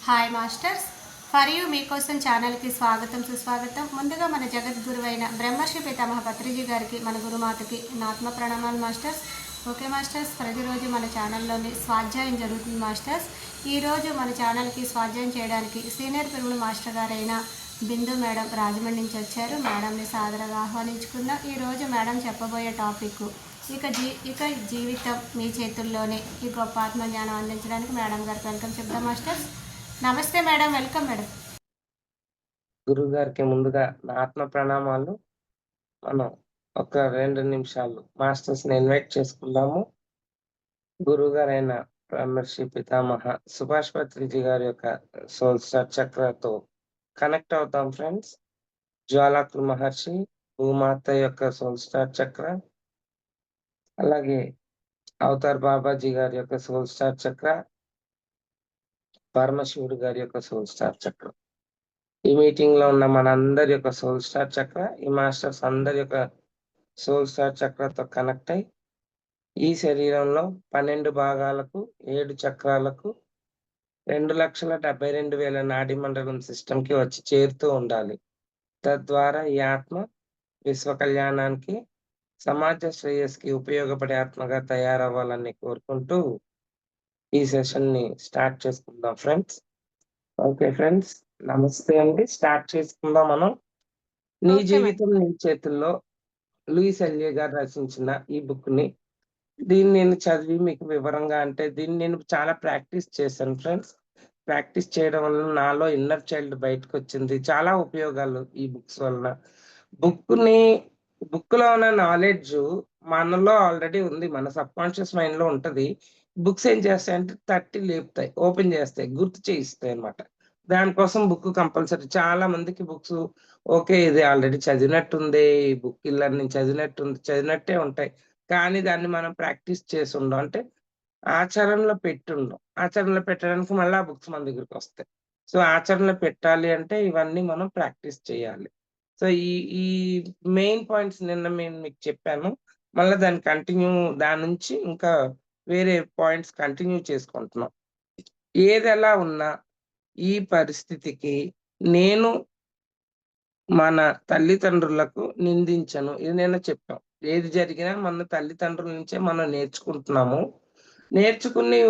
Hi masters, for you మీకోసం ఛానల్కి స్వాగతం సుస్వాగతం. ముందుగా మన జగద్గురువైన బ్రహ్మర్షి పితామహ పత్రిజీ గారికి, మన గురుమాతకి నా ఆత్మ ప్రణామాలు మాస్టర్స్. ఓకే మాస్టర్స్, ప్రతిరోజు మన ఛానల్లోని స్వాధ్యాయం జరుగుతుంది మాస్టర్స్. ఈరోజు మన ఛానల్కి స్వాధ్యాయం చేయడానికి సీనియర్ పిల్లలు మాస్టర్ గారైన బిందు మేడం రాజమండ్రి నుంచి వచ్చారు. మేడంని సాదరంగా ఆహ్వానించుకుందాం. ఈరోజు మేడం చెప్పబోయే టాపిక్ ఇక జీవితం మీ చేతుల్లోనే, ఈ గొప్ప ఆత్మజ్ఞానం అందించడానికి మేడం గారికి వెల్కమ్ చెప్దాం మాస్టర్స్. నమస్తే మేడం, వెల్కమ్ మేడం. గురువు గారికి ముందుగా నా ఆత్మ ప్రణామాలు. మనం ఒక 2 నిమిషాలు మాస్టర్స్ ని ఇన్వైట్ చేసుకుందాము. గురువు గారైన బ్రహ్మర్షి పితామహ సుభాష్ పత్రిజీ గారి యొక్క సోల్ స్టార్ చక్రతో కనెక్ట్ అవుతాం ఫ్రెండ్స్. జ్వాలాకుల మహర్షి భూమాత యొక్క సోల్ స్టార్ చక్ర, అలాగే అవతార్ బాబాజీ గారి యొక్క సోల్ స్టార్ చక్ర, పరమశివుడు గారి యొక్క సోల్ స్టార్ చక్ర. ఈ మీటింగ్ లో ఉన్న మనందరి యొక్క సోల్ స్టార్ చక్ర, ఈ మాస్టర్స్ అందరి యొక్క సోల్ స్టార్ చక్రతో కనెక్ట్ అయి ఈ శరీరంలో 12 భాగాలకు 7 చక్రాలకు 2,72,000 నాడీ మండలం సిస్టమ్ కి వచ్చి చేరుతూ ఉండాలి. తద్వారా ఈ ఆత్మ విశ్వ కళ్యాణానికి, సమాజ శ్రేయస్కి ఉపయోగపడే ఆత్మగా తయారవ్వాలని కోరుకుంటూ ఈ సెషన్ ని స్టార్ట్ చేసుకుందాం ఫ్రెండ్స్. ఓకే ఫ్రెండ్స్, నమస్తే అండి. స్టార్ట్ చేసుకుందాం మనం. నీ జీవితం నీ చేతుల్లో లూయిస్ ఎల్ఏ గారు రచించిన ఈ బుక్ ని, దీన్ని నేను చదివి మీకు వివరంగా, అంటే దీన్ని నేను చాలా ప్రాక్టీస్ చేశాను ఫ్రెండ్స్. ప్రాక్టీస్ చేయడం వల్ల నాలో ఇన్నర్ చైల్డ్ బయటకు వచ్చింది. చాలా ఉపయోగాలు ఈ బుక్స్ వలన. బుక్ లో ఉన్న నాలెడ్జ్ మనలో ఆల్రెడీ ఉంది, మన సబ్ కాన్షియస్ మైండ్ లో ఉంటది. బుక్స్ ఏం చేస్తాయంటే తట్టి లేపుతాయి, ఓపెన్ చేస్తాయి, గుర్తు చేయిస్తాయి అన్నమాట. దానికోసం బుక్ కంపల్సరీ. చాలా మందికి బుక్స్ ఓకే, ఇది ఆల్రెడీ చదివినట్టుంది, ఈ బుక్ ఇలా నేను చదివినట్టే ఉంటాయి, కానీ దాన్ని మనం ప్రాక్టీస్ చేసి ఉండం, అంటే ఆచరణలో పెట్టుండం. ఆచరణలో పెట్టడానికి మళ్ళీ ఆ బుక్స్ మన దగ్గరికి వస్తాయి. సో ఆచరణలో పెట్టాలి అంటే ఇవన్నీ మనం ప్రాక్టీస్ చేయాలి. సో ఈ ఈ మెయిన్ పాయింట్స్ నిన్న నేను మీకు చెప్పాను. మళ్ళీ దాని నుంచి ఇంకా వేరే పాయింట్స్ కంటిన్యూ చేసుకుంటున్నాం. ఏది ఎలా ఉన్నా ఈ పరిస్థితికి నేను మన తల్లిదండ్రులకు నిందించను. ఇది నిన్న చెప్పాం. ఏది జరిగినా మన తల్లిదండ్రుల నుంచే మనం నేర్చుకుంటున్నాము. నేర్చుకుని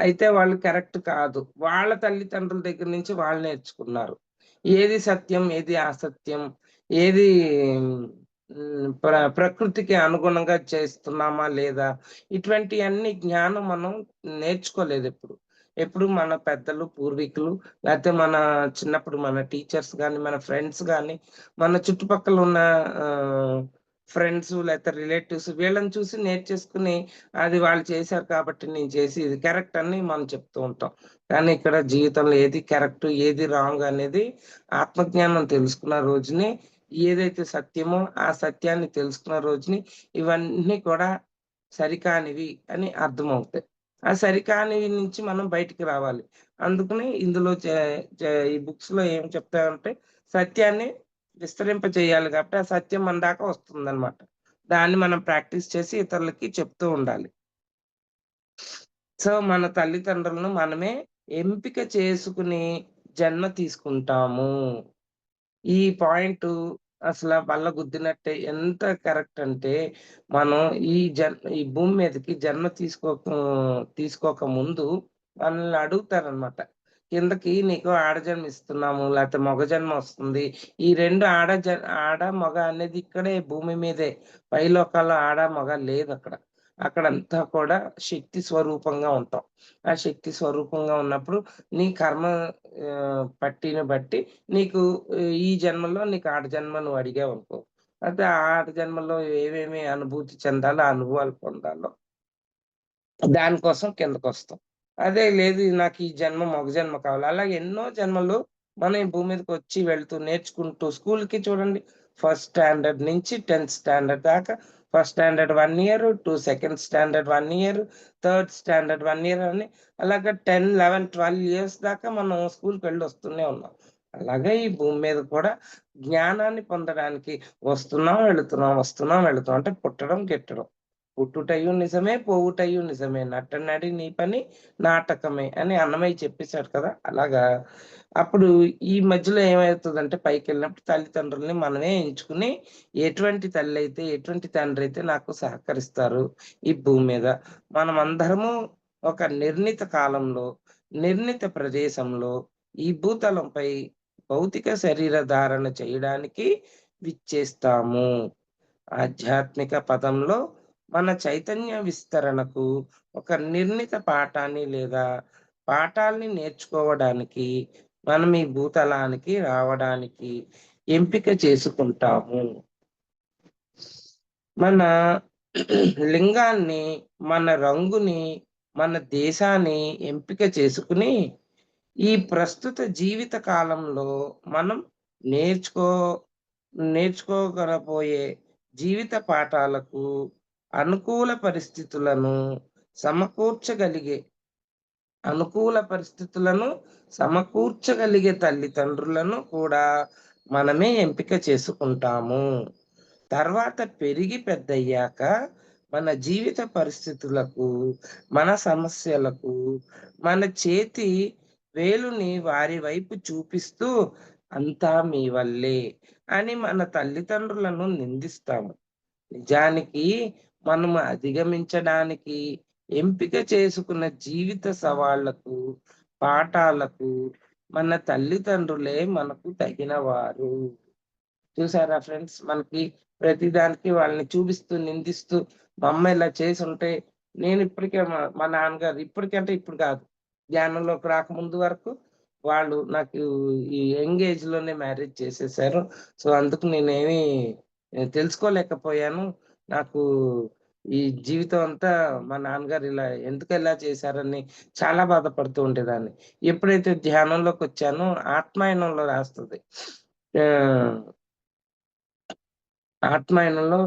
అయితే వాళ్ళు కరెక్ట్ కాదు. వాళ్ళ తల్లిదండ్రుల దగ్గర నుంచి వాళ్ళు నేర్చుకున్నారు. ఏది సత్యం, ఏది అసత్యం, ఏది ప్రకృతికి అనుగుణంగా చేస్తున్నామా లేదా, ఇటువంటివన్నీ జ్ఞానం మనం నేర్చుకోలేదు ఎప్పుడు మన పెద్దలు, పూర్వీకులు, లేకపోతే మన చిన్నప్పుడు మన టీచర్స్ గాని, మన ఫ్రెండ్స్ గాని, మన చుట్టుపక్కల ఉన్న ఫ్రెండ్స్ లేకపోతే రిలేటివ్స్, వీళ్ళని చూసి నేర్చేసుకుని అది వాళ్ళు చేశారు కాబట్టి నేను చేసి ఇది కరెక్ట్ అని మనం చెప్తూ ఉంటాం. కానీ ఇక్కడ జీవితంలో ఏది కరెక్ట్, ఏది రాంగ్ అనేది ఆత్మజ్ఞానం తెలుసుకున్న రోజుని, ఏదైతే సత్యమో ఆ సత్యాన్ని తెలుసుకున్న రోజుని ఇవన్నీ కూడా సరికానివి అని అర్థమవుతాయి. ఆ సరికానివి నుంచి మనం బయటికి రావాలి. అందుకని ఇందులో ఈ బుక్స్ లో ఏం చెప్తారంటే సత్యాన్ని విస్తరింప చేయాలి కాబట్టి ఆ సత్యం మన దాకా వస్తుందన్నమాట. దాన్ని మనం ప్రాక్టీస్ చేసి ఇతరులకి చెప్తూ ఉండాలి. సో మన తల్లిదండ్రులను మనమే ఎంపిక చేసుకుని జన్మ తీసుకుంటాము. ఈ పాయింట్ అసలు బల్లగుద్దినట్టే. ఎంత కరెక్ట్ అంటే, మనం ఈ భూమి మీదకి జన్మ తీసుకోక ముందు మనల్ని అడుగుతారనమాట. కిందకి నీకు ఆడజన్మ ఇస్తున్నాము, లేకపోతే మగ జన్మ వస్తుంది. ఈ 2 ఆడ మగ అనేది ఇక్కడే భూమి మీదే. పైలోకాల్లో ఆడ మగ లేదు అక్కడ. అక్కడంతా కూడా శక్తి స్వరూపంగా ఉంటాం. ఆ శక్తి స్వరూపంగా ఉన్నప్పుడు నీ కర్మ పట్టిని బట్టి నీకు ఈ జన్మలో నీకు ఆడ జన్మ నువ్వు అడిగావనుకో, అయితే ఆ ఆడ జన్మలో ఏమేమి అనుభూతి చెందాలో, ఆ అనుభవాలు పొందాలో దానికోసం కిందకొస్తాం. అదే లేదు నాకు ఈ జన్మ మగ జన్మ కావాలి. అలాగే ఎన్నో జన్మలు మనం ఈ భూమి మీదకి వచ్చి వెళ్తూ నేర్చుకుంటూ, స్కూల్‌కి చూడండి, ఫస్ట్ స్టాండర్డ్ నుంచి 10థ్ స్టాండర్డ్ దాకా, first standard 1 year, second standard 1 year, third standard 1 year అని అలాగా 10, 11, 12 ఇయర్స్ దాకా మనం స్కూల్‌కి వెళ్ళి వస్తూనే ఉన్నాం. అలాగే ఈ భూమి మీద కూడా జ్ఞానాన్ని పొందడానికి వస్తున్నాం, వెళుతున్నాం, వస్తున్నాం, వెళుతున్నాం, అంటే పుట్టడం, గిట్టడం. పుట్టుటయు నిజమే, పోవుటయు నిజమే. నట్టనడి నీ పని నాటకమే అని అన్నమయ్య చెప్పేసాడు కదా! అలాగా అప్పుడు ఈ మధ్యలో ఏమైతదంటే పైకెళ్ళినప్పుడు తల్లిదండ్రులని మనమే ఎంచుకుని ఎటువంటి తల్లయితే, ఎటువంటి తండ్రయితే నాకు సహకరిస్తారు ఈ భూమి మీద. మనమందరము ఒక నిర్ణీత కాలంలో, నిర్ణీత ప్రదేశంలో ఈ భూతలంపై భౌతిక శరీర ధారణ చేయడానికి విచ్చేస్తాము. ఆధ్యాత్మిక పదంలో మన చైతన్య విస్తరణకు ఒక నిర్ణీత పాఠాన్ని లేదా పాఠాల్ని నేర్చుకోవడానికి మనం ఈ భూతలానికి రావడానికి ఎంపిక చేసుకుంటాము. మన లింగాన్ని, మన రంగుని, మన దేశాన్ని ఎంపిక చేసుకుని ఈ ప్రస్తుత జీవిత కాలంలో మనం నేర్చుకో నేర్చుకోగలబోయే జీవిత పాఠాలకు అనుకూల పరిస్థితులను సమకూర్చగలిగే అనుకూల పరిస్థితులను సమకూర్చగలిగే తల్లిదండ్రులను కూడా మనమే ఎంపిక చేసుకుంటాము. తర్వాత పెరిగి పెద్దయ్యాక మన జీవిత పరిస్థితులకు, మన సమస్యలకు, మన చేతి వేలుని వారి వైపు చూపిస్తూ అంతా మీ వల్లే అని మన తల్లిదండ్రులను నిందిస్తాము. నిజానికి మనము అధిగమించడానికి ఎంపిక చేసుకున్న జీవిత సవాళ్లకు, పాఠాలకు మన తల్లిదండ్రులే మనకు తగినవారు. చూసారా ఫ్రెండ్స్? మనకి ప్రతిదానికి వాళ్ళని చూపిస్తూ, నిందిస్తూ, మా అమ్మ ఇలా చేసుంటే నేను ఇప్పటికే మా నాన్నగారు ఇప్పటికంటే ఇప్పుడు కాదు. జ్ఞానంలోకి రాకముందు వరకు వాళ్ళు నాకు ఈ యంగ్ ఏజ్‌లోనే మ్యారేజ్ చేసేసారు. సో, అందుకు నేనేమి తెలుసుకోలేకపోయాను. నాకు ఈ జీవితం అంతా మా నాన్నగారు ఎందుకిలా చేశారని చాలా బాధపడుతూ ఉండేదాన్ని. ఎప్పుడైతే ధ్యానంలోకొచ్చానో ఆత్మాయనంలో రాస్తది. ఆహ్ ఆత్మాయనంలో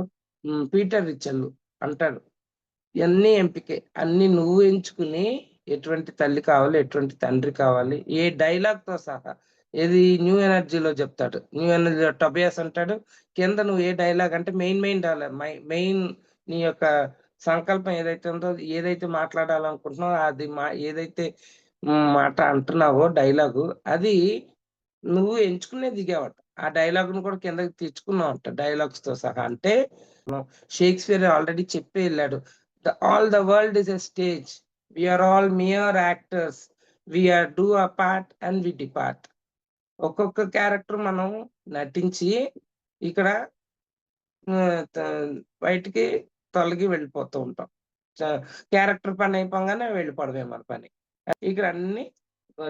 పీటర్ రిచర్డ్ అంటాడు. ఇయన్నీ ఎంపికే. అన్నీ నువ్వు ఎంచుకుని ఎటువంటి తల్లి కావాలి, ఎటువంటి తండ్రి కావాలి, ఏ డైలాగ్‌తో సహా. ఏది న్యూ ఎనర్జీలో చెప్తాడు. న్యూ ఎనర్జీలో టొబియాస్ అంటాడు. కింద నువ్వు ఏ డైలాగ్ అంటే మెయిన్ డైలాగ్ మెయిన్ నీ యొక్క సంకల్పం ఏదైతే ఉందో, ఏదైతే మాట్లాడాలనుకుంటున్నావో అది ఏదైతే మాట అంటున్నావో డైలాగు అది నువ్వు ఎంచుకునే దిగావట. ఆ డైలాగ్‌ని కూడా కిందకి తెచ్చుకున్నావంట డైలాగ్స్‌తో సహా. అంటే షేక్స్‌పియర్ ఆల్రెడీ చెప్పే ఎళ్ళాడు. All the world is a stage. We are all mere actors. We are do a part and we depart. ఒక్కొక్క క్యారెక్టర్ మనం నటించి ఇక్కడ త బయటికి తొలగి వెళ్ళిపోతూ ఉంటాం. చ క్యారెక్టర్ పని అయిపోగానే వెళ్ళిపోవడమే మన పని. ఇక్కడ అన్ని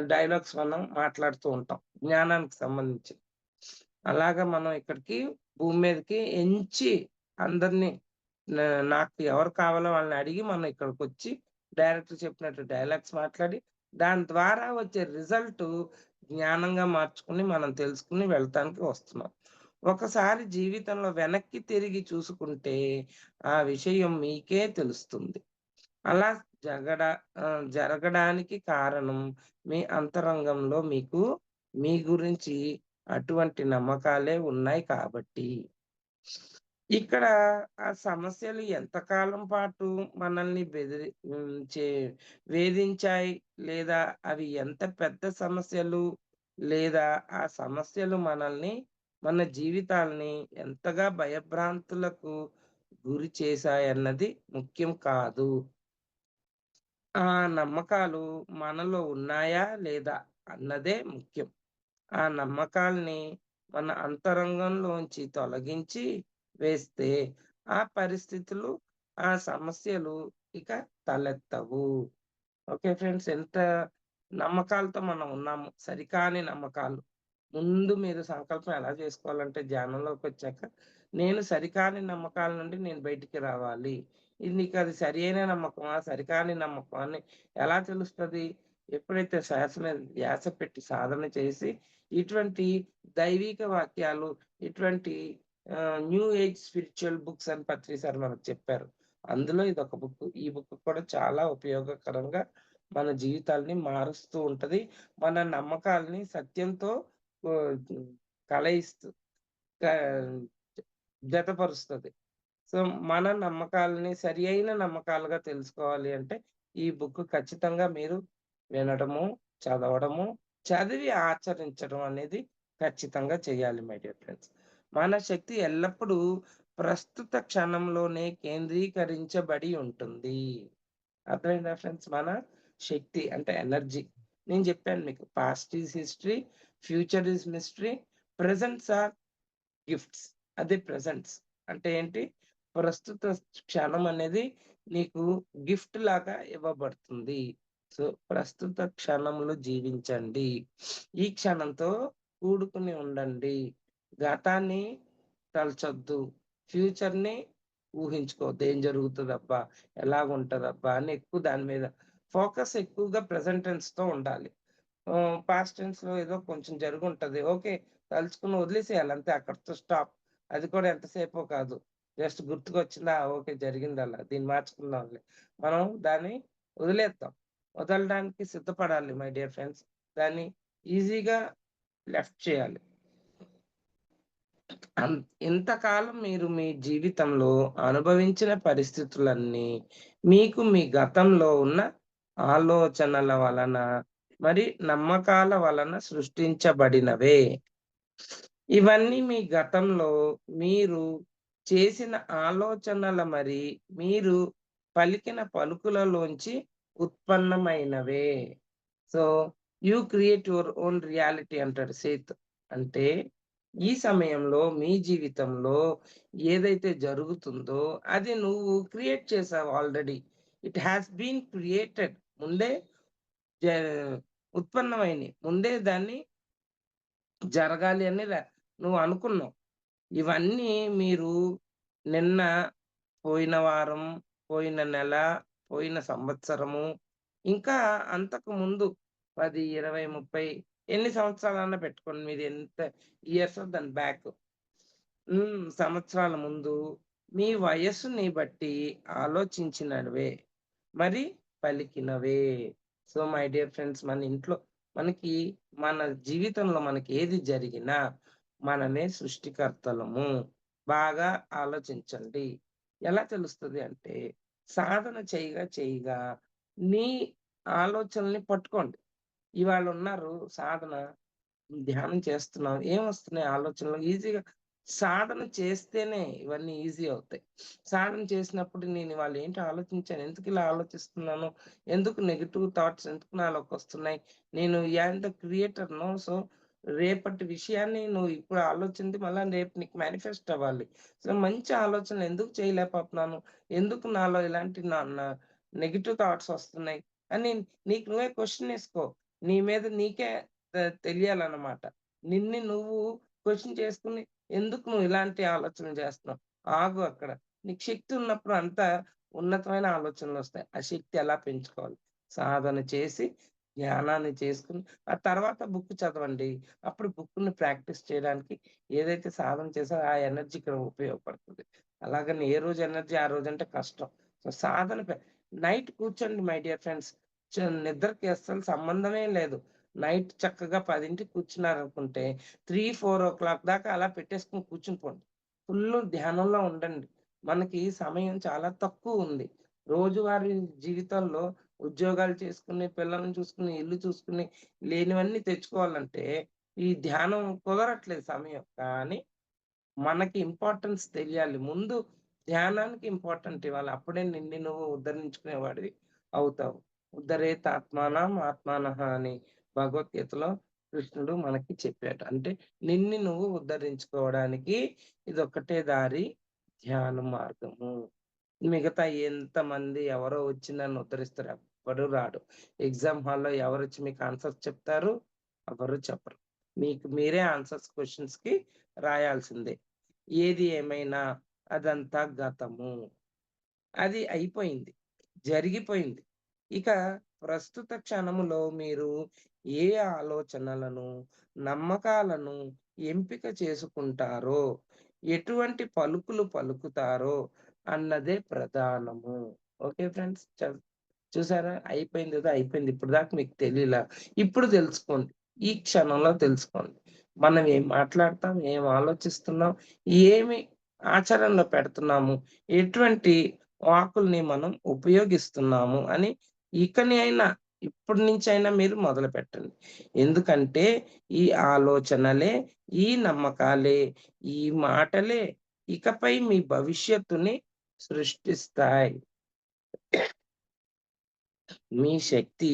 డైలాగ్స్ మనం మాట్లాడుతూ ఉంటాం. జ్ఞానానికి సంబంధించి. అలాగా మనం ఇక్కడికి భూమి మీదకి ఎంచి అందరిని నాకు ఎవరు కావాలో వాళ్ళని అడిగి మనం ఇక్కడికొచ్చి డైరెక్టర్ చెప్పినట్టు డైలాగ్స్ మాట్లాడి, దాని ద్వారా వచ్చే రిజల్ట్ జ్ఞానంగా మార్చుకుని మనం తెలుసుకొని వెళ్తానికి వస్తున్నాం. ఒకసారి జీవితంలో వెనక్కి తిరిగి చూసుకుంటే ఆ విషయం మీకే తెలుస్తుంది. అలా జరగడానికి కారణం మీ అంతరంగంలో మీకు మీ గురించి అటువంటి నమ్మకాలే ఉన్నాయి కాబట్టి. ఇక్కడ ఆ సమస్యలు ఎంతకాలం పాటు మనల్ని వేధించాయి, లేదా అవి ఎంత పెద్ద సమస్యలు, లేదా ఆ సమస్యలు మన జీవితాల్ని ఎంతగా భయభ్రాంతులకు గురి చేశాయన్నది ముఖ్యం కాదు. ఆ నమ్మకాలు మనలో ఉన్నాయా లేదా అన్నదే ముఖ్యం. ఆ నమ్మకాల్ని మన అంతరంగంలోంచి తొలగించి వేస్తే ఆ పరిస్థితులు, ఆ సమస్యలు ఇక తలెత్తవు. Okay friends. ఎంత నమ్మకాలతో మనం ఉన్నాము. సరికాని నమ్మకాలు. ముందు మీరు సంకల్పం ఎలా చేసుకోవాలంటే ధ్యానంలోకొచ్చాక, నేను సరికాని నమ్మకాల నుండి నేను బయటికి రావాలి. ఇది నీకది సరియైన నమ్మకమా? సరికాని నమ్మకమా? అని ఎలా తెలుస్తది? ఎప్పుడైతే శ్వాస మీద ధ్యాస పెట్టి సాధన చేసి, ఇటువంటి దైవిక వాక్యాలు, ఇటువంటి న్యూ ఏజ్ స్పిరిచ్యువల్ బుక్స్ అని పత్రి సార్ మనకు చెప్పారు. అందులో ఇదొక బుక్. ఈ బుక్ కూడా చాలా ఉపయోగకరంగా మన జీవితాల్ని మారుస్తూ ఉంటది. మన నమ్మకాల్ని సత్యంతో ఆహ్, కలయిస్తూ క జతపరుస్తది. సో, మన నమ్మకాలని సరి అయిన నమ్మకాలుగా తెలుసుకోవాలి అంటే, ఈ బుక్ ఖచ్చితంగా మీరు వినడము, చదవడము, చదివి ఆచరించడం అనేది ఖచ్చితంగా చేయాలి మై డియర్ ఫ్రెండ్స్. మన శక్తి ఎల్లప్పుడూ ప్రస్తుత క్షణంలోనే కేంద్రీకరించబడి ఉంటుంది. అర్థమైందా ఫ్రెండ్స్? మన శక్తి అంటే ఎనర్జీ. నేను చెప్పాను మీకు past is history, future is mystery, presents are gifts. అదే ప్రెజెంట్స్. అంటే ఏంటి? ప్రస్తుత క్షణం అనేది నీకు గిఫ్ట్ లాగా ఇవ్వబడుతుంది. సో, ప్రస్తుత క్షణంలో జీవించండి. ఈ క్షణంతో కూడుకొని ఉండండి. గతాన్ని తలచొద్దు. ఫ్యూచర్‌ని ఊహించుకోవద్దు. ఏం జరుగుతదబ్బా? ఎలాగుంటదబ్బా? అని ఎక్కువ దాని మీద ఫోకస్ ఎక్కువగా ప్రెజెంట్ టెన్స్‌తో ఉండాలి. పాస్ట్ టెన్స్‌లో ఏదో కొంచెం జరిగుంటది. ఓకే. తలుచుకుని వదిలేసేయాలి అంతే అక్కడితో స్టాప్. అది కూడా ఎంతసేపో కాదు. జస్ట్ గుర్తుకొచ్చిందా? ఓకే. జరిగిందలా. దీన్ని మార్చుకుందాంలే. మనం దాన్ని వదిలేద్దాం. వదలడానికి సిద్ధపడాలి మై డియర్ ఫ్రెండ్స్. దాన్ని ఈజీగా లెఫ్ట్ చేయాలి. అన్ ఇంతకాలం మీరు మీ జీవితంలో అనుభవించిన పరిస్థితులన్నీ మీకు మీ గతంలో ఉన్న ఆలోచనల వలన, మరి నమ్మకాల వలన సృష్టించబడినవే. ఇవన్నీ మీ గతంలో మీరు చేసిన ఆలోచనల మరి మీరు పలికిన పలుకులలోంచి ఉత్పన్నమైనవే. So, you create your own reality అంటాడు సేత్. అంటే ఈ సమయంలో మీ జీవితంలో ఏదైతే జరుగుతుందో అది నువ్వు క్రియేట్ చేసావు already. It has been created. ముందే జ ఉత్పన్నమైనయి. ముందే దాన్ని జరగాలి అని నువ్వు అనుకున్నావు. ఇవన్నీ మీరు నిన్న, పోయిన వారం, పోయిన నెల, పోయిన సంవత్సరము, ఇంకా అంతకు ముందు 10, 20, 30 ఎన్ని సంవత్సరాలన్నా పెట్టుకోండి. మీరు ఎంత ఇయర్సో దాని బ్యాక్. సంవత్సరాల ముందు మీ వయస్సుని బట్టి ఆలోచించినవే, మరి పలికినవే. సో, మై డియర్ ఫ్రెండ్స్ మన ఇంట్లో మనకి మన జీవితంలో మనకి ఏది జరిగినా మనమే సృష్టికర్తలము. బాగా ఆలోచించండి. ఎలా తెలుస్తది అంటే సాధన చేయగా చేయగా నీ ఆలోచనల్ని పట్టుకోండి. ఇవాళున్నారు సాధన ధ్యానం చేస్తున్నాం. ఏమొస్తున్నాయి ఆలోచనలు? ఈజీగా సాధన చేస్తేనే ఇవన్నీ ఈజీ అవుతాయి. సాధన చేసినప్పుడు నేను ఇవాళ ఏంటి ఆలోచించాను? ఎందుకిలా ఆలోచిస్తున్నాను? ఎందుకు నెగెటివ్ థాట్స్ ఎందుకు నాలోకొస్తున్నాయి? నేను am the creator no. So, రేపటి విషయాన్ని నువ్వు ఇప్పుడు ఆలోచించి మళ్ళా రేపు నీకు మేనిఫెస్ట్ అవ్వాలి. సో, మంచి ఆలోచనలు ఎందుకు చేయలేకపోతున్నాను? ఎందుకు నాలో ఇలాంటి నా నా నెగెటివ్ థాట్స్ వస్తున్నాయి? అని నీకు నువ్వే క్వెషన్ ఏసుకో. నీ మీద నీకే తెలియాలన్నమాట. నిన్ను నువ్వు క్వెషన్ చేసుకొని, ఎందుకు నువ్వు ఇలాంటి ఆలోచనలు చేస్తున్నావు? ఆగు అక్కడ. నీకు శక్తి ఉన్నప్పుడు అంతా ఉన్నతమైన ఆలోచనలొస్తాయి. ఆ శక్తి ఎలా పెంచుకోవాలి? సాధన చేసి, ధ్యానాన్ని చేసుకొని, ఆ తర్వాత బుక్ చదవండి. అప్పుడు బుక్‌ని ప్రాక్టీస్ చేయడానికి ఏదైతే సాధన చేసారో ఆ ఎనర్జీ ఇక్కడ ఉపయోగపడుతుంది. అలాగని ఏ రోజు ఎనర్జీ ఆ రోజంటే కష్టం. సో, సాధన నైట్ కూర్చోండి మై డియర్ ఫ్రెండ్స్. నిద్రకి అస్సలు సంబంధమే లేదు. నైట్ చక్కగా 10కి కూర్చున్నారనుకుంటే 3, 4 దాకా అలా పెట్టేసుకొని కూర్చుని పోండి. ఫుల్లు ధ్యానంలో ఉండండి. మనకి సమయం చాలా తక్కువుంది. రోజువారీ జీవితంలో ఉద్యోగాలు చేసుకుని, పిల్లల్ని చూసుకొని, ఇల్లు చూసుకొని, లేనివన్నీ తెచ్చుకోవాలంటే ఈ ధ్యానం కుదరట్లేదు సమయం. కానీ మనకి ఇంపార్టెన్స్ తెలియాలి. ముందు ధ్యానానికి ఇంపార్టెంట్ ఇవ్వాలి. అప్పుడే నిన్ను నువ్వు ఉద్ధరించుకునేవాడివి అవుతావు. ఉద్ధరేత్ ఆత్మానం ఆత్మానః అని భగవద్గీతలో కృష్ణుడు మనకి చెప్పాడు. అంటే నిన్ను నువ్వు ఉద్ధరించుకోవడానికి ఇదొక్కటే దారి ధ్యాన మార్గము. మిగతా ఎంతమంది ఎవరో వచ్చి నన్ను ఉద్ధరిస్తారు. ఎవ్వడు రాడు. ఎగ్జామ్ హాల్‌లో ఎవరొచ్చి మీకు ఆన్సర్స్ చెప్తారు? ఎవరు చెప్పరు. మీకు మీరే ఆన్సర్స్ క్వెషన్స్‌కి రాయాల్సిందే. ఏది ఏమైనా అదంతా గతము. అది అయిపోయింది. జరిగిపోయింది. ఇక ప్రస్తుత క్షణములో మీరు ఏ ఆలోచనలను, నమ్మకాలను ఎంపిక చేసుకుంటారో, ఎటువంటి పలుకులు పలుకుతారో అన్నదే ప్రధానము. Okay friends. చూసారా? అయిపోయిందేదో అయిపోయింది. ఇప్పటిదాకా మీకు తెలీలా. ఇప్పుడు తెలుసుకోండి. ఈ క్షణంలో తెలుసుకోండి. మనం ఏం మాట్లాడతాం, ఏం ఆలోచిస్తున్నాం, ఏమి ఆచరణలో పెడుతున్నాము? ఎటువంటి వాక్కుల్ని మనం ఉపయోగిస్తున్నాము అని ఇకని అయినా ఇప్పటి నుంచైనా మీరు మొదలుపెట్టండి. ఎందుకంటే ఈ ఆలోచనలే, ఈ నమ్మకాలే, ఈ మాటలే ఇకపై మీ భవిష్యత్తుని సృష్టిస్తాయి. మీ శక్తి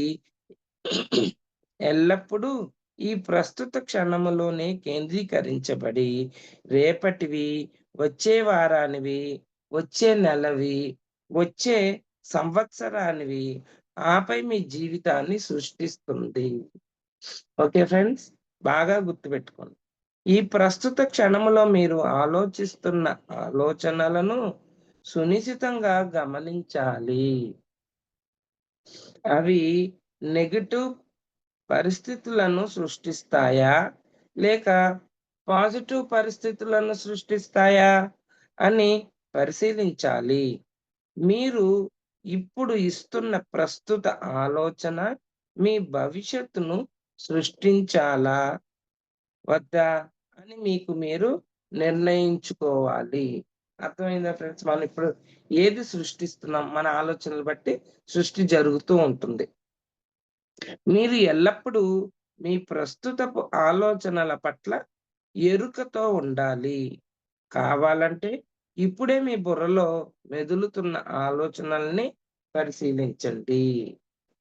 ఎల్లప్పుడూ ఈ ప్రస్తుత క్షణములోనే కేంద్రీకరించబడి, రేపటివి, వచ్చే వారానివి, వచ్చే నెలవి, వచ్చే సంవత్సరానివి, ఆపై మీ జీవితాన్ని సృష్టిస్తుంది. Okay friends? బాగా గుర్తుపెట్టుకోండి. ఈ ప్రస్తుత క్షణములో మీరు ఆలోచిస్తున్న ఆలోచనలను సునిశితంగా గమనించాలి. అవి నెగెటివ్ పరిస్థితులను సృష్టిస్తాయా? లేక పాజిటివ్ పరిస్థితులను సృష్టిస్తాయా? అని పరిశీలించాలి. మీరు ఇప్పుడు ఇస్తున్న ప్రస్తుత ఆలోచన మీ భవిష్యత్తును సృష్టించాలా? వద్దా? అని మీకు మీరు నిర్ణయించుకోవాలి. అర్థమైందా ఫ్రెండ్స్? మనం ఇప్పుడు ఏది సృష్టిస్తున్నాం? మన ఆలోచనలు బట్టి సృష్టి జరుగుతూ ఉంటుంది. మీరు ఎల్లప్పుడూ మీ ప్రస్తుతపు ఆలోచనల పట్ల ఎరుకతో ఉండాలి. కావాలంటే ఇప్పుడే మీ బుర్రలో మెదులుతున్న ఆలోచనల్ని పరిశీలించండి.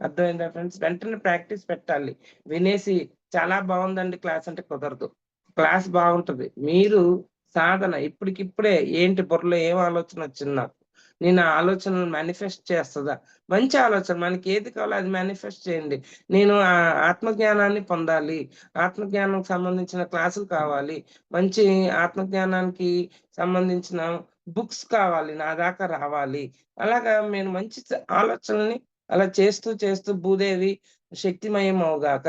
అర్థమైందా ఫ్రెండ్స్? వెంటనే ప్రాక్టీస్ పెట్టాలి. వినేసి చాలా బావుందండి క్లాస్ అంటే కుదరదు. క్లాస్ బావుంటది. మీరు సాధన ఇప్పటికిప్పుడే ఏంటి బుర్రలో ఏం ఆలోచనొచ్చింది నాకు? నేను ఆ ఆలోచనలు మేనిఫెస్ట్ చేస్తదా? మంచి ఆలోచన మనకేది కావాలో అది మేనిఫెస్ట్ చేయండి. నేను ఆత్మజ్ఞానాన్ని పొందాలి. ఆత్మజ్ఞానంకి సంబంధించిన క్లాసులు కావాలి. మంచి ఆత్మజ్ఞానానికి సంబంధించిన బుక్స్ కావాలి. నా దాకా రావాలి. అలాగా నేను మంచి ఆలోచనల్ని అలా చేస్తూ చేస్తూ భూదేవి శక్తిమయమవుగాక,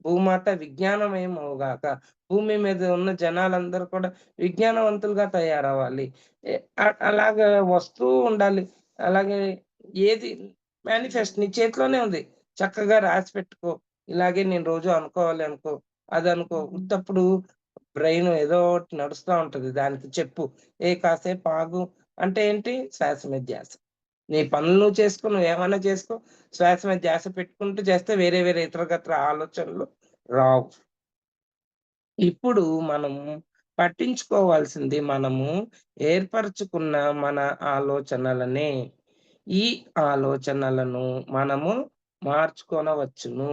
భూమాత విజ్ఞానమయమవుగాక, భూమి మీద ఉన్న జనాలందరూ కూడా విజ్ఞానవంతులుగా తయారవ్వాలి. ఎ అలాగా వస్తూ ఉండాలి. అలాగే ఏది మేనిఫెస్ట్ నీ చేతిలోనే ఉంది. చక్కగా రాసిపెట్టుకో. ఇలాగే నేను రోజు అనుకోవాలి అనుకో. అదనుకో. ఉత్తప్పుడు బ్రెయిన్ ఏదో ఒకటి నడుస్తా ఉంటది. దానికి చెప్పు. కాసేపు ఆగు అంటే ఏంటి? శ్వాస మీద ధ్యాస. నీ పనులు నువ్వు చేసుకో. నువ్వేమన్నా చేసుకో. శ్వాస మీద ధ్యాస పెట్టుకుంటూ చేస్తే వేరే వేరే ఇతరగత్ర ఆలోచనలు రావు. ఇప్పుడు మనము పట్టించుకోవాల్సింది మనము ఏర్పరచుకున్న మన ఆలోచనలనే. ఈ ఆలోచనలను మనము మార్చుకొనవచ్చును.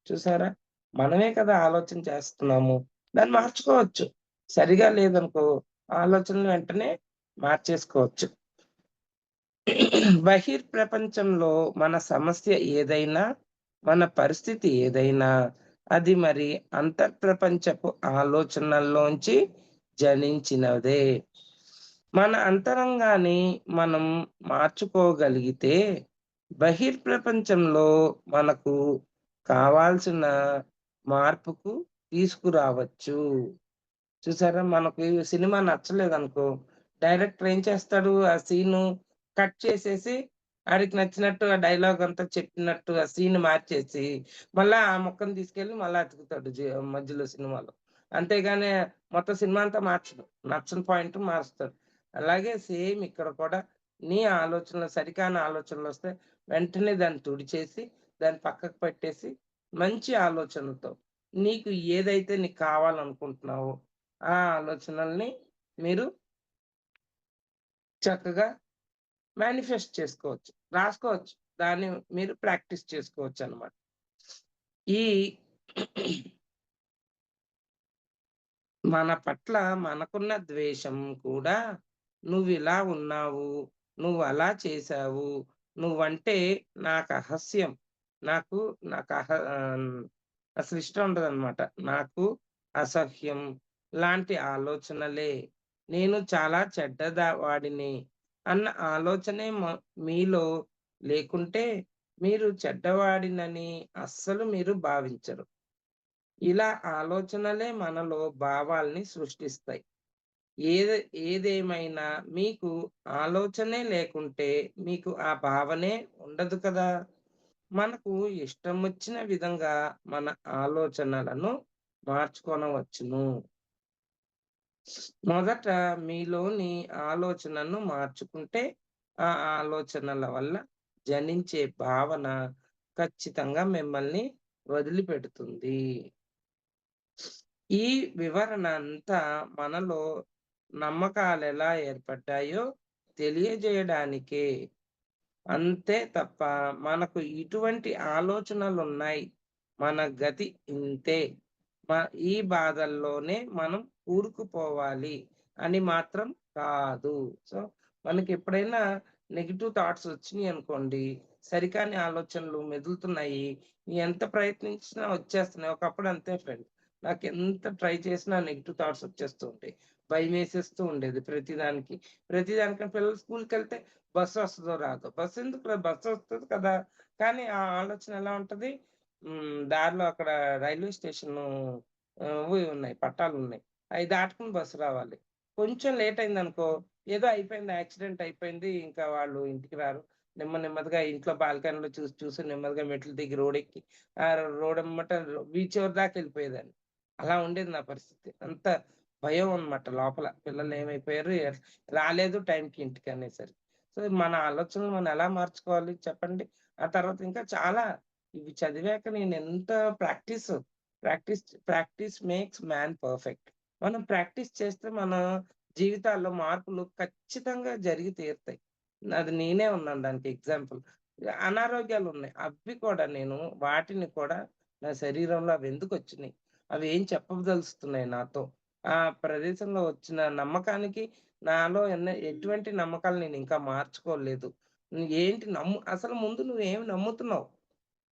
చూసారా? మనమే కదా ఆలోచన చేస్తున్నాము. దాన్ని మార్చుకోవచ్చు. సరిగా లేదనుకో ఆలోచనలు వెంటనే మార్చేసుకోవచ్చు. బహిర్ప్రపంచంలో మన సమస్య ఏదైనా, మన పరిస్థితి ఏదైనా, అది మరి అంతర్ప్రపంచపు ఆలోచనల్లోంచి జనించినదే. మన అంతరంగాన్ని మనం మార్చుకోగలిగితే, బహిర్ప్రపంచంలో మనకు కావాల్సిన మార్పుకు తీసుకురావచ్చు. చూసారా? మనకి సినిమా నచ్చలేదనుకో, డైరెక్టర్ ఏం చేస్తాడు? ఆ సీను కట్ చేసేసి, ఆడికి నచ్చినట్టు ఆ డైలాగ్ అంతా చెప్పినట్టు ఆ సీన్ మార్చేసి, మళ్ళా ఆ ముక్కని తీసుకెళ్ళి మళ్ళా అతుకుతాడు మధ్యలో సినిమాలో. అంతేగాని మొత్తం సినిమా అంతా మార్చడు. నచ్చని పాయింట్ మారుస్తాడు. అలాగే సేమ్ ఇక్కడ కూడా నీ ఆలోచనలు సరికాని ఆలోచనలొస్తే వెంటనే దాన్ని తుడిచేసి, దాన్ని పక్కకు పెట్టేసి, మంచి ఆలోచనలతో నీకు ఏదైతే నీకు కావాలనుకుంటున్నావో ఆ ఆలోచనల్ని మీరు చక్కగా మేనిఫెస్ట్ చేసుకోవచ్చు. రాసుకోవచ్చు. దాన్ని మీరు ప్రాక్టీస్ చేసుకోవచ్చనమాట. ఈ మన పట్ల మనకున్న ద్వేషం కూడా నువ్విలా ఉన్నావు, నువ్వలా చేశావు, నువ్వంటే నాకసహ్యం. నాకు అసలిష్టం ఉండదనమాట. నాకు అసహ్యం లాంటి ఆలోచనలే. నేను చాలా వాడిని అన్న ఆలోచనే మీలో లేకుంటే మీరు చెడ్డవాడినని అస్సలు మీరు భావించరు. ఇలా ఆలోచనలే మనలో భావాల్ని సృష్టిస్తాయి. ఏది ఏదేమైనా మీకు ఆలోచనే లేకుంటే మీకు ఆ భావనే ఉండదు కదా! మనకు ఇష్టమొచ్చిన విధంగా మన ఆలోచనలను మార్చుకొనవచ్చును. మొదట మీలోని ఆలోచనను మార్చుకుంటే, ఆ ఆలోచనల వల్ల జనించే భావన ఖచ్చితంగా మిమ్మల్ని వదిలిపెడుతుంది. ఈ వివరణ అంతా మనలో నమ్మకాలెలా ఏర్పడ్డాయో తెలియజేయడానికే. అంతే తప్ప మనకు ఇటువంటి ఆలోచనలున్నాయి. మన గతి ఇంతే. మ ఈ బాధల్లోనే మనం కూరుకుపోవాలి అని మాత్రం కాదు. సో, మనకెప్పుడైనా నెగెటివ్ థాట్స్ వచ్చినియనుకోండి, సరికాని ఆలోచనలు మెదులుతున్నాయి. ఎంత ప్రయత్నించినా వచ్చేస్తున్నాయి. ఒకప్పుడు అంతే ఫ్రెండ్. నాకెంత ట్రై చేసినా నెగెటివ్ థాట్స్ వచ్చేస్తూ ఉంటాయి. భయమేసేస్తూ ఉండేది ప్రతిదానికి. ప్రతిదానికని పిల్లలు స్కూలుకెళ్తే బస్సొస్తదో రాదో. బస్సెందుకురా బస్సొస్తది కదా! కానీ ఆ ఆలోచన ఎలా ఉంటది? దారిలో అక్కడ రైల్వే స్టేషను ఇవి ఉన్నాయి. పట్టాలున్నాయి. అయి దాటుకొని బస్సు రావాలి. కొంచెం లేట్ అయిందనుకో, ఏదో అయిపోయింది యాక్సిడెంట్ అయిపోయింది. ఇంకా వాళ్ళు ఇంటికి రారు. నెమ్మదిగా ఇంట్లో బాల్కనీలో చూసి చూసి నెమ్మదిగా మెట్లు దిగి రోడెక్కి రోడెమ్మట బీచ్ చివరి దాకా ఎళ్ళిపోయేదాన్ని. అలా ఉండేది నా పరిస్థితి. అంత భయం అన్నమాట లోపల. పిల్లలేమైపోయారు, రాలేదు టైంకి ఇంటికనేసరికి. సో, మన ఆలోచనలు మనం ఎలా మార్చుకోవాలి చెప్పండి? ఆ తర్వాత ఇంకా చాలా ఇవి చదివాక నేనెంత ప్రాక్టీస్ మేక్స్ మ్యాన్ పర్ఫెక్ట్. మనం ప్రాక్టీస్ చేస్తే మన జీవితాల్లో మార్పులు ఖచ్చితంగా జరిగి తీరుతాయి. అది నేనే ఉన్నాను దానికి ఎగ్జాంపుల్. అనారోగ్యాలున్నాయి. అవి కూడా నేను వాటిని కూడా నా శరీరంలో అవెందుకొచ్చినియి? అవి ఏం చెప్పదలుస్తున్నాయి నాతో? ఆ ప్రదేశంలో వచ్చిన నమ్మకానికి నాలో ఎటువంటి నమ్మకాలు నేనింకా మార్చుకోలేదు. ఏంటి అసలు ముందు నువ్వేమి నమ్ముతున్నావు?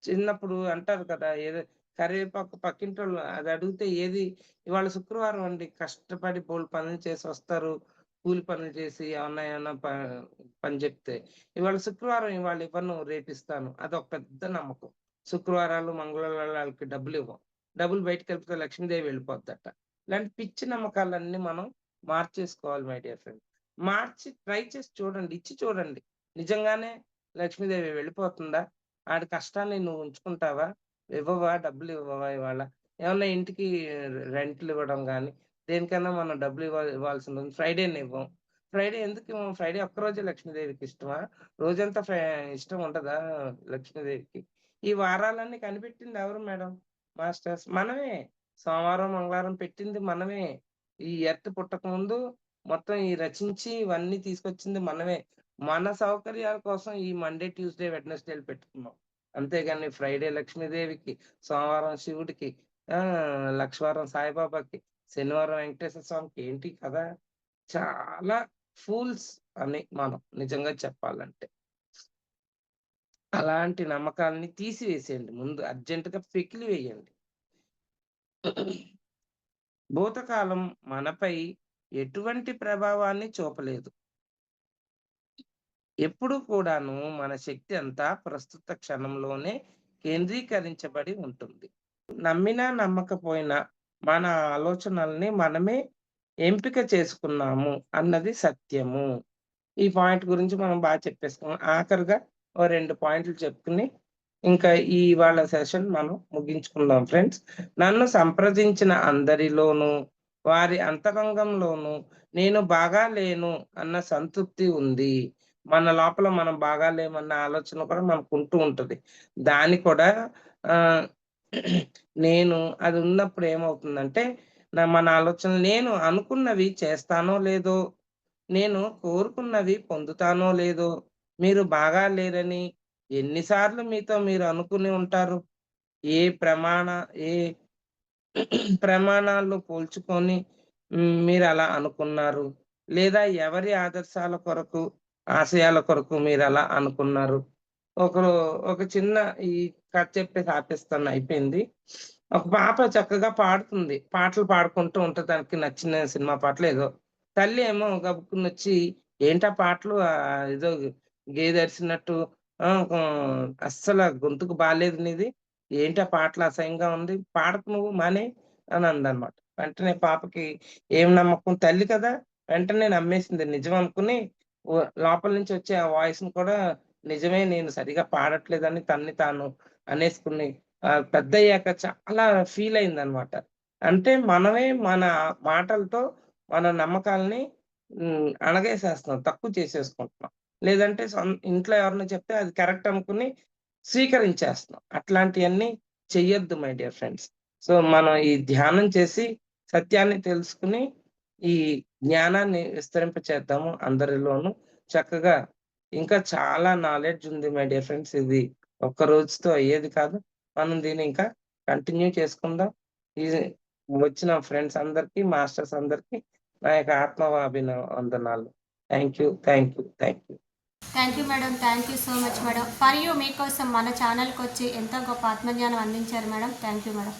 చిన్నప్పుడు అంటారు కదా! ఏదో కరివేపాకు పక్కింటోళ్ళు అది అడిగితే ఏది ఇవాళ శుక్రవారం అండి. కష్టపడి బోలెడు పనులు చేసొస్తారు. కూలి పనులు చేసి ఏమన్నా పని జెప్తే, ఇవాళ శుక్రవారం ఇవాళ ఇవ్వను రేపిస్తాను. అదొక పెద్ద నమ్మకం. శుక్రవారాలు, మంగళవారాలకి డబ్బులివ్వం. డబ్బులు బయటికెళ్ళిపోతే లక్ష్మీదేవి వెళ్ళిపోద్దట. ఇలాంటి పిచ్చి నమ్మకాలన్నీ మనం మార్చేసుకోవాలి మై డియర్ ఫ్రెండ్. మార్చి ట్రై చేసి చూడండి. ఇచ్చి చూడండి. నిజంగానే లక్ష్మీదేవి వెళ్ళిపోతుందా? ఆడి కష్టాన్ని నువ్వు ఉంచుకుంటావా? ఇవ్వవా? డబ్బులివ్వవా ఇవాళ? ఏమన్నా ఇంటికి రెంట్‌లివ్వడం గాని, దేనికన్నా మనం ఇవ్వాల్సుంటుంది. ఫ్రైడేనివ్వం. ఫ్రైడే ఎందుకివ్వం? ఫ్రైడే ఒక్కరోజే లక్ష్మీదేవికి ఇష్టమా? రోజంతా ఇష్టం ఉండదా లక్ష్మీదేవికి? ఈ వారాలన్నీ కనిపెట్టింది ఎవరు మేడం? మాస్టర్స్. మనమే. సోమవారం, మంగళవారం పెట్టింది మనమే. ఈ ఎర్త్ పుట్టకముందు మొత్తం ఈ రచించి ఇవన్నీ తీసుకొచ్చింది మనమే. మన సౌకర్యాల కోసం ఈ మండే, ట్యూస్‌డే, వెడ్నెస్‌డేలు పెట్టుకున్నాం. అంతేగాని ఫ్రైడే లక్ష్మీదేవికి, సోమవారం శివుడికి, లక్షవారం సాయిబాబాకి, శనివారం వెంకటేశ్వర స్వామికి ఏంటి కదా! చాలా ఫూల్స్ అని మనం నిజంగా చెప్పాలంటే. అలాంటి నమ్మకాల్ని తీసివేసేయండి. ముందు అర్జెంట్‌గా పెకిలి వేయండి. భూతకాలం మనపై ఎటువంటి ప్రభావాన్ని చూపలేదు. ఎప్పుడు కూడాను మన శక్తి అంతా ప్రస్తుత క్షణంలోనే కేంద్రీకరించబడి ఉంటుంది. నమ్మినా నమ్మకపోయినా మన ఆలోచనల్ని మనమే ఎంపిక చేసుకున్నాము అన్నది సత్యము. ఈ పాయింట్ గురించి మనం చెప్పేసుకున్నాం. ఆఖరిగా ఓ 2 పాయింట్లు చెప్పుకొని ఇంకా ఇవాళ సెషన్ మనం ముగించుకుందాం ఫ్రెండ్స్. నన్ను సంప్రదించిన అందరిలోనూ, వారి అంతరంగంలోనూ నేను బాగా లేను అన్న సంతృప్తి ఉంది. మన లోపల మనం బాగా లేమన్న ఆలోచన కూడా మనకుంటూ ఉంటది. దాన్ని కూడా ఆహ్, నేను అది ఉన్నప్పుడు ఏమవుతుందంటే, మన ఆలోచనలు నేను అనుకున్నవి చేస్తానో లేదో, నేను కోరుకున్నవి పొందుతానో లేదో, మీరు బాగా లేరని ఎన్ని సార్లు మీతో మీరు అనుకుని ఉంటారు? ఏ ప్రమాణ ఏ ప్రమాణాలు పోల్చుకొని మీరలా అనుకున్నారు? లేదా ఎవరి ఆదర్శాల కొరకు, ఆశయాల కొరకు మీరలా అనుకున్నారు? ఒకరు ఒక చిన్న ఈ కథ చెప్పేసి ఆపేస్తాను అయిపోయింది. ఒక పాప చక్కగా పాడుతుంది. పాటలు పాడుకుంటూ ఉంటది. తనకి నచ్చిన సినిమా పాటలో ఏదో. తల్లి ఏమో గబుక్కునొచ్చి ఏంటా పాటలు ఏదో గేదె అరిసినట్టు అస్సల గొంతుకు బాలేదు నీది. ఏంటా పాటలు అసహ్యంగా ఉంది. పాడకు నువ్వు మానేయి అని అందనమాట. వెంటనే పాపకి ఏం నమ్మకం తల్లి కదా! వెంటనే నమ్మేసింది. నిజం అనుకుని వ లోపల నుంచి వచ్చే ఆ వాయిస్‌ని కూడా నిజమే నేను సరిగ్గా పాడట్లేదని తన్ని తాను అనేసుకుని పెద్దయ్యాక చాలా ఫీల్ అయిందనమాట. అంటే మనమే మన మాటలతో మన నమ్మకాల్ని అణగేసేస్తున్నాం. తక్కువ చేసేసుకుంటున్నాం. లేదంటే ఇంట్లో ఎవరైనా చెప్తే అది కరెక్ట్ అనుకుని స్వీకరించేస్తున్నాం. అట్లాంటియన్నీ చెయ్యొద్దు మై డియర్ ఫ్రెండ్స్. సో, మనం ఈ ధ్యానం చేసి సత్యాన్ని తెలుసుకొని, ఈ జ్ఞానాన్ని విస్తరింపచేద్దాము అందరిలోనూ. చక్కగా ఇంకా చాలా నాలెడ్జ్ ఉంది మై డియర్ ఫ్రెండ్స్. ఇది ఒక్క రోజుతో అయ్యేది కాదు. మనం దీన్ని ఇంకా కంటిన్యూ చేసుకుందాం. ఈ వచ్చిన ఫ్రెండ్స్ అందరికీ, మాస్టర్స్ అందరికీ నా యొక్క వందనాలు. Thank you. Thank you. Thank you. Thank you madam. Thank you so much madam. For you మీకోసం మన ఛానల్కి వచ్చి ఎంతో గొప్ప ఆత్మజ్ఞానం అందించారు మేడం. Thank you madam.